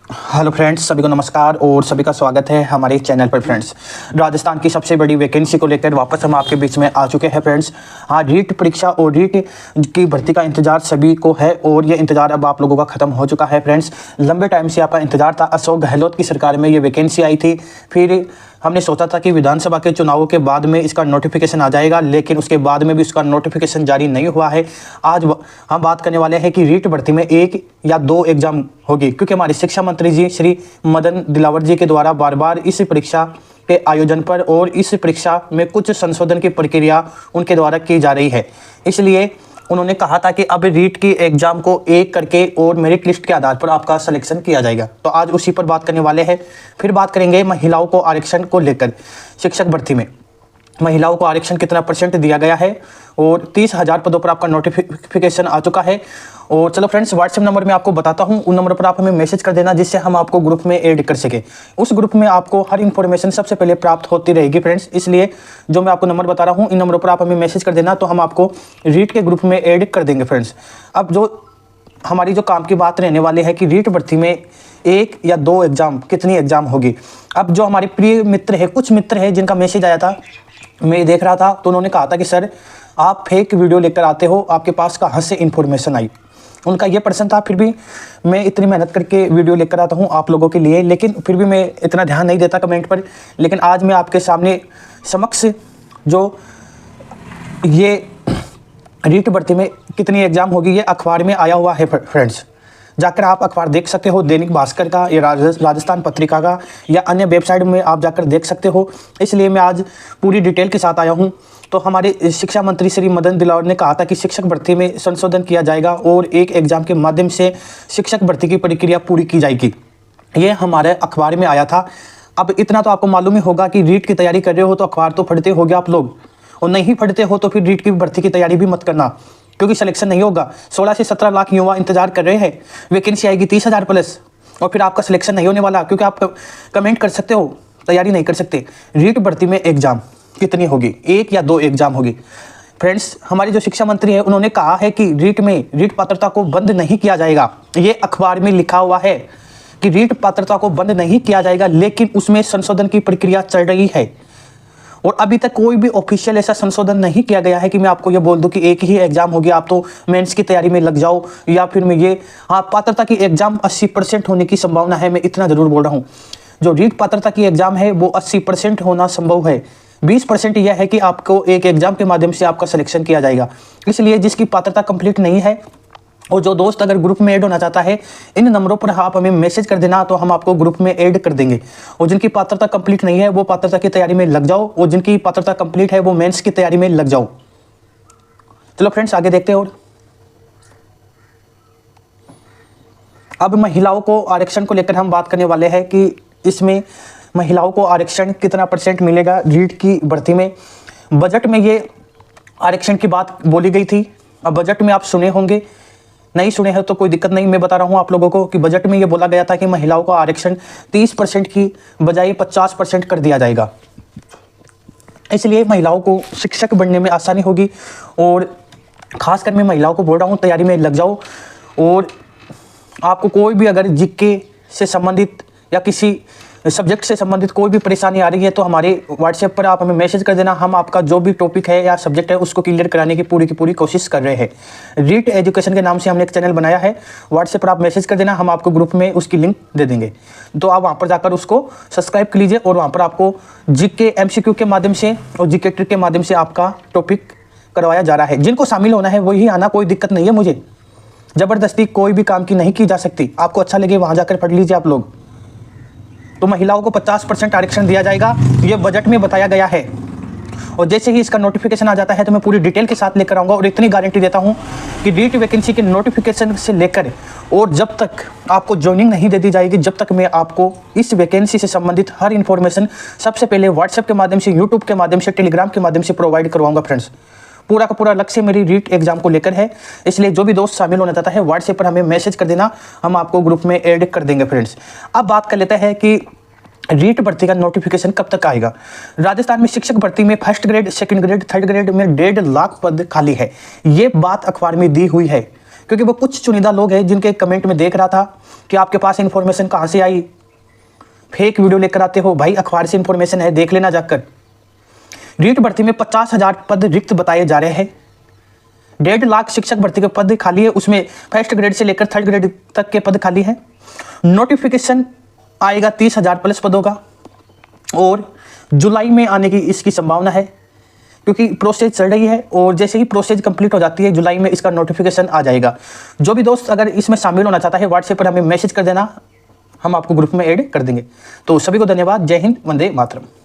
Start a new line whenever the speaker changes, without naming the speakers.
Hello friends, सभी को नमस्कार और सभी का स्वागत है हमारे चैनल पर। फ्रेंड्स, राजस्थान की सबसे बड़ी वैकेंसी को लेकर वापस हम आपके बीच में आ चुके हैं। फ्रेंड्स, हाँ, रीट परीक्षा और रीट की भर्ती का इंतजार सभी को है और ये इंतजार अब आप लोगों का खत्म हो चुका है। फ्रेंड्स, लंबे टाइम से आपका इंतजार था। अशोक गहलोत की सरकार में ये वैकेंसी आई थी, फिर हमने सोचा था कि विधानसभा के चुनावों के बाद में इसका नोटिफिकेशन आ जाएगा, लेकिन उसके बाद में भी उसका नोटिफिकेशन जारी नहीं हुआ है। आज हम बात करने वाले हैं कि रीट भर्ती में 1 या 2 एग्जाम होगी, क्योंकि हमारे शिक्षा मंत्री जी श्री मदन दिलावर जी के द्वारा बार बार इस परीक्षा के आयोजन पर और इस परीक्षा में कुछ संशोधन की प्रक्रिया उनके द्वारा की जा रही है। इसलिए उन्होंने कहा था कि अब रीट की एग्जाम को एक करके और मेरिट लिस्ट के आधार पर आपका सिलेक्शन किया जाएगा। तो आज उसी पर बात करने वाले हैं। फिर बात करेंगे महिलाओं को आरक्षण को लेकर। शिक्षक भर्ती में महिलाओं को आरक्षण कितना % दिया गया है और 30,000 पदों पर आपका नोटिफिकेशन आ चुका है। और चलो फ्रेंड्स, व्हाट्सएप नंबर मैं आपको बताता हूं, उन नंबर पर आप हमें मैसेज कर देना, जिससे हम आपको ग्रुप में ऐड कर सके। उस ग्रुप में आपको हर इन्फॉर्मेशन सबसे पहले प्राप्त होती रहेगी। फ्रेंड्स, इसलिए जो मैं आपको नंबर बता रहा हूं, इन नंबरों पर आप हमें मैसेज कर देना, तो हम आपको रीट के ग्रुप में ऐड कर देंगे। फ्रेंड्स, अब जो हमारी जो काम की बात रहने वाली है कि रीट भर्ती में 1 या 2 एग्जाम, कितनी एग्जाम होगी। अब जो हमारे प्रिय मित्र है, कुछ मित्र है जिनका मैसेज आया था, मैं देख रहा था, तो उन्होंने कहा था कि सर आप फेक वीडियो लेकर आते हो, आपके पास कहाँ से इन्फॉर्मेशन आई। उनका ये प्रश्न था। फिर भी मैं इतनी मेहनत करके वीडियो लेकर आता हूँ आप लोगों के लिए, लेकिन फिर भी मैं इतना ध्यान नहीं देता कमेंट पर। लेकिन आज मैं आपके सामने समक्ष जो ये रीट भर्ती में कितनी एग्जाम होगी, ये अखबार में आया हुआ है। फ्रेंड्स, जाकर आप अखबार देख सकते हो, दैनिक भास्कर का या राजस्थान पत्रिका का या अन्य वेबसाइट में आप जाकर देख सकते हो। इसलिए मैं आज पूरी डिटेल के साथ आया हूं। तो हमारे शिक्षा मंत्री श्री मदन दिलावर ने कहा था कि शिक्षक भर्ती में संशोधन किया जाएगा और एक एग्जाम के माध्यम से शिक्षक भर्ती की प्रक्रिया पूरी की जाएगी। ये हमारे अखबार में आया था। अब इतना तो आपको मालूम ही होगा कि रीट की तैयारी कर रहे हो तो अखबार तो पढ़ते होगे आप लोग, और नहीं पढ़ते हो तो फिर रीट की भर्ती की तैयारी भी मत करना, क्योंकि सिलेक्शन नहीं होगा। 16 से 17 लाख युवा इंतजार कर रहे हैं। वैकेंसी आएगी 30,000 प्लस, और फिर आपका सिलेक्शन नहीं होने वाला, क्योंकि आप कमेंट कर सकते हो, तैयारी नहीं कर सकते। रीट भर्ती में एग्जाम कितनी होगी, 1 या 2 एग्जाम होगी। फ्रेंड्स, हमारे जो शिक्षा मंत्री है उन्होंने कहा है कि रीट पात्रता को बंद नहीं किया जाएगा। ये अखबार में लिखा हुआ है कि रीट पात्रता को बंद नहीं किया जाएगा, लेकिन उसमें संशोधन की प्रक्रिया चल रही है और अभी तक कोई भी ऑफिशियल ऐसा संशोधन नहीं किया गया है कि मैं आपको ये बोल दूं कि एक ही एग्जाम होगी, आप तो मेंस की तैयारी में लग जाओ, या फिर मैं ये, हाँ, पात्रता की एग्जाम 80% होने की संभावना है। मैं इतना जरूर बोल रहा हूँ, जो रीट पात्रता की एग्जाम है वो 80% होना संभव है। 20% यह है कि आपको एक एग्जाम के माध्यम से आपका सिलेक्शन किया जाएगा। इसलिए जिसकी पात्रता कंप्लीट नहीं है और जो दोस्त अगर ग्रुप में ऐड होना चाहता है, इन नंबरों पर आप हमें मैसेज कर देना, तो हम आपको ग्रुप में ऐड कर देंगे। और जिनकी पात्रता कंप्लीट नहीं है वो पात्रता की तैयारी में लग जाओ, और जिनकी पात्रता कंप्लीट है वो मेंस की तैयारी में लग जाओ। चलो फ्रेंड्स, आगे देखते हैं। और अब महिलाओं को आरक्षण को लेकर हम बात करने वाले हैं कि इसमें महिलाओं को आरक्षण कितना % मिलेगा रीट की भर्ती में। बजट में ये आरक्षण की बात बोली गई थी। अब बजट में आप सुने होंगे, नहीं सुने हैं तो कोई दिक्कत नहीं, मैं बता रहा हूं आप लोगों को कि बजट में ये बोला गया था कि महिलाओं को आरक्षण 30% की बजाय 50% कर दिया जाएगा। इसलिए महिलाओं को शिक्षक बनने में आसानी होगी, और खासकर मैं महिलाओं को बोल रहा हूं, तैयारी में लग जाओ। और आपको कोई भी अगर जीके से संबंधित या किसी सब्जेक्ट से संबंधित कोई भी परेशानी आ रही है तो हमारे व्हाट्सएप पर आप हमें मैसेज कर देना। हम आपका जो भी टॉपिक है या सब्जेक्ट है उसको क्लियर कराने की पूरी कोशिश कर रहे हैं। रीट एजुकेशन के नाम से हमने एक चैनल बनाया है, व्हाट्सएप पर आप मैसेज कर देना, हम आपको ग्रुप में उसकी लिंक दे देंगे। तो आप वहाँ पर जाकर उसको सब्सक्राइब कर लीजिए, और वहाँ पर आपको जीके MCQ के माध्यम से और जीके ट्रिक के माध्यम से आपका टॉपिक करवाया जा रहा है। जिनको शामिल होना है वही आना, कोई दिक्कत नहीं है मुझे। ज़बरदस्ती कोई भी काम की नहीं की जा सकती। आपको अच्छा लगे वहाँ जाकर पढ़ लीजिए आप लोग। तो महिलाओं को 50% आरक्षण दिया जाएगा, ये बजट में बताया गया है। और जैसे ही इसका नोटिफिकेशन आ जाता है तो मैं पूरी डिटेल के साथ लेकर आऊँगा, और इतनी गारंटी देता हूँ कि रीट वैकेंसी के नोटिफिकेशन से लेकर और जब तक आपको ज्वाइनिंग नहीं दे दी जाएगी, जब तक मैं आपको इस वैकेंसी से संबंधित हर इन्फॉर्मेशन सबसे पहले व्हाट्सएप के माध्यम से, यूट्यूब के माध्यम से, टेलीग्राम के माध्यम से प्रोवाइड करवाऊंगा। फ्रेंड्स, पूरा का पूरा लक्ष्य मेरी रीट एग्जाम को लेकर है। इसलिए जो भी दोस्त शामिल होना चाहता है व्हाट्सएप पर हमें मैसेज कर देना, हम आपको ग्रुप में ऐड कर देंगे। फ्रेंड्स, अब बात कर लेते हैं कि रीट भर्ती का नोटिफिकेशन कब तक आएगा। राजस्थान में शिक्षक भर्ती में 1st grade, 2nd grade, 3rd grade में 1.5 लाख पद खाली है। ये बात अखबार में दी हुई है क्योंकि वो कुछ चुनिंदा लोग हैं जिनके कमेंट में देख रहा था कि आपके पास इन्फॉर्मेशन कहाँ से आई, फेक वीडियो लेकर आते हो। भाई अखबार से इन्फॉर्मेशन है, देख लेना जाकर। रीट भर्ती में 50,000 पद रिक्त बताए जा रहे हैं। 1.5 लाख शिक्षक भर्ती के पद खाली है, उसमें फर्स्ट ग्रेड से लेकर थर्ड ग्रेड तक के पद खाली है। नोटिफिकेशन आएगा 30,000 प्लस पदों का और जुलाई में आने की इसकी संभावना है, क्योंकि प्रोसेस चल रही है और जैसे ही प्रोसेस कंप्लीट हो जाती है जुलाई में इसका नोटिफिकेशन आ जाएगा। जो भी दोस्त अगर इसमें शामिल होना चाहता है व्हाट्सएप पर हमें मैसेज कर देना, हम आपको ग्रुप में ऐड कर देंगे। तो सभी को धन्यवाद। जय हिंद, वंदे मातरम।